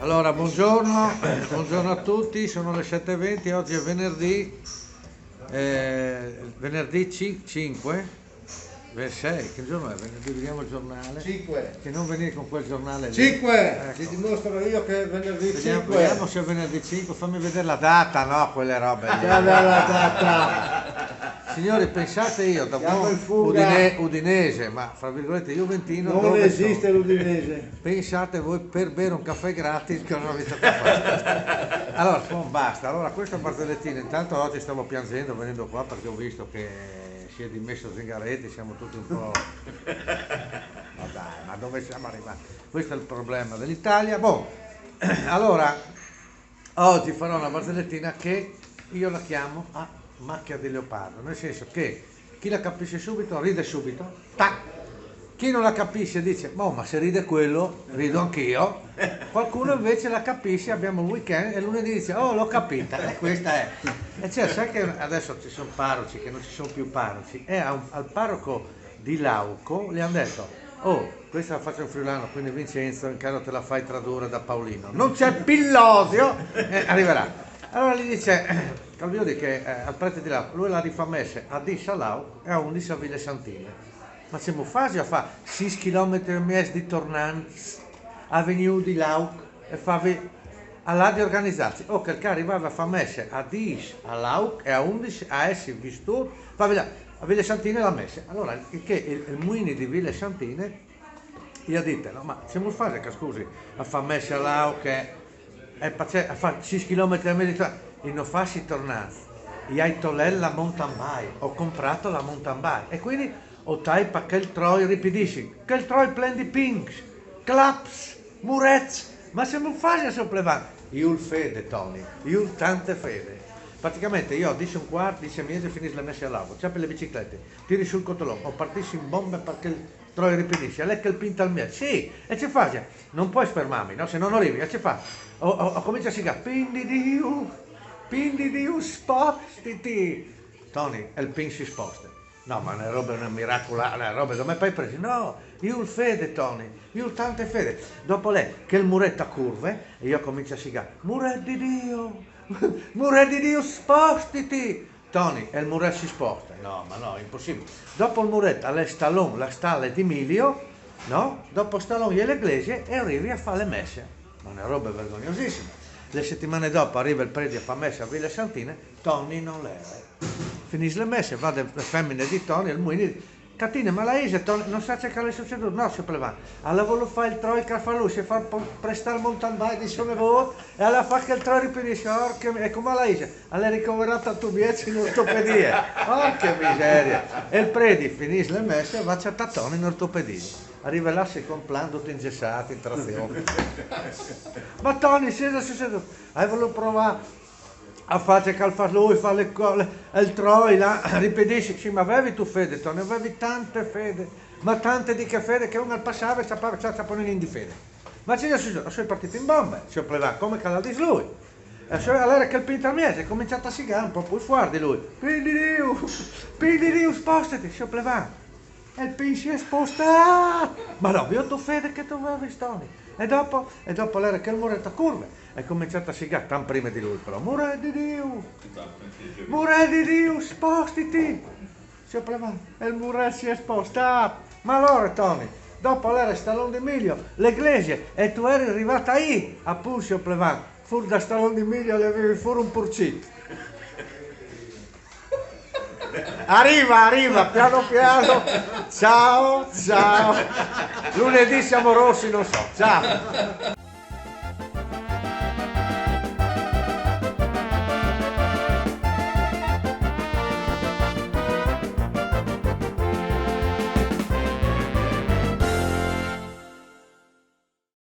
Allora, buongiorno, buongiorno a tutti, sono le 7:20, oggi è venerdì 5, 6, che giorno è? Venerdì, vediamo il giornale. 5. Che non venire con quel giornale lì. 5! Ecco. Ti dimostro io che è venerdì Vediamo, 5. vediamo se è venerdì 5, fammi vedere la data, no, quelle robe lì. La data. Signori, pensate io, da Siamo buon in fuga. udinese, ma fra virgolette juventino, Non dove esiste sono? l'udinese. Pensate voi per bere un caffè gratis cosa avete a fare? Allora, basta. Allora, questa barzellettina, intanto oggi stavo piangendo venendo qua perché ho visto che si è dimesso Zingaretti, siamo tutti un po'... Ma dai, ma dove siamo arrivati? Questo è il problema dell'Italia. Boh, allora, oggi farò una barzellettina che io la chiamo a macchia di leopardo, nel senso che chi la capisce subito ride subito, tac. Chi non la capisce dice, boh, ma se ride quello, rido anch'io. Qualcuno invece la capisce, abbiamo il weekend e lunedì dice, oh, l'ho capita. E questa è. E cioè, sai che adesso ci sono parroci, che non ci sono più parroci, e al parroco di Lauco gli hanno detto, oh, questa la faccio in friulano, quindi Vincenzo, in caso te la fai tradurre da Paolino. Non c'è Pillosio, arriverà. Allora gli dice, Calviodi che al prete di Lauco, lui la rifamesse a 10 a Lauco e a 11 a Ville Santine. Ma siamo fasi a fare 6 km e mezzo di tornanza, avenue di Lauc e favi alla di organizzarsi. O che arrivava a fare messe a 10 a Lauc e a 11 a Essi Vistur, favi là, a Ville Santine la messe. Allora, il Muini di Ville Santine gli ha detto, no, ma siamo fasi che scusi, a fare messe a Lauc a fare 6 km e mezzo di tornanza, e non farsi tornanza. Io hai tollè la mountain bike, ho comprato la mountain bike e quindi o taipa che il troi ripidisci, che il troi plendi pinks, claps, murets, ma siamo in fase a sollevare. Io il fede, Tony, io il tante fede. Praticamente io 10 un quarto, 10 mesi finisco le messe all'acqua, c'è per le biciclette, tiri sul cotolone, o partisci in bomba perché il troi ripidisci, a lei che il pinta al mio, sì, e ci fa, non puoi spermarmi, no? Se non arrivi, e ci fa, o comincia a sigare, pindi Dio, spostiti. Tony, e il pin si sposta. No, ma le robe una miracola, le robe come poi presi? No, io il fede, Tony, io tante fede. Dopo lei, che il muretto a curve, e io comincio a sigare, muretto di Dio, spostiti. Tony, e il muretto si sposta. No, ma no, è impossibile. Dopo il muretto, alle Stallone, la stalla di Emilio, no? Dopo Stallone e l'Eglise, e arrivi a fare le messe. Ma una roba vergognosissima. Le settimane dopo arriva il prete a fare messe a Ville Santine, Tony non l'era. Finisce le messe, va le femmine di Tony, il Muini, Catine, ma la Isa, non sa che le è succeduto? No, si pleva. Alla volo fa il troi che fa lui, si fa prestare il mountain bike di Sonevo, e alla fa che il troi ripidisce, e come la Isa, alla ricoverata a Tubieci in ortopedia. Oh, che miseria! E il prete finisce le messe e va a Tony in ortopedia. Arriva là, si comprando tutti ingessati, in trazione. Ma Tony, si è succeduto? Hai voluto provare a fare che fa lui, fa le cose, il troi là, ripedisci, sì, ma avevi tu fede, Tony, avevi tante fede, ma tante di che fede che uno passava e ci poneva in di fede. Ma ci sono partito in bomba, ci ho plevato come Caladis lui. E allora che il pintamese è cominciato a sigare un po' più fuori di lui. Pindi Dio, spostati, ci ho plevato. E il pin si è spostato. Ma no, io tu fede che tu avevi, Tony. E dopo l'era che il muretto a curve è cominciato a sigare, tan prima di lui però, muretto di Dio, spostiti. Si è plevato e il muretto si è spostato. Ma allora, Tony, dopo l'era Stallone di Emilio, l'Eglise, e tu eri arrivata lì, a Pulsio Plevan, fur da Stallone di Emilio le avevi fuori un porcito. Arriva, piano piano, ciao, lunedì siamo rossi, non so, ciao.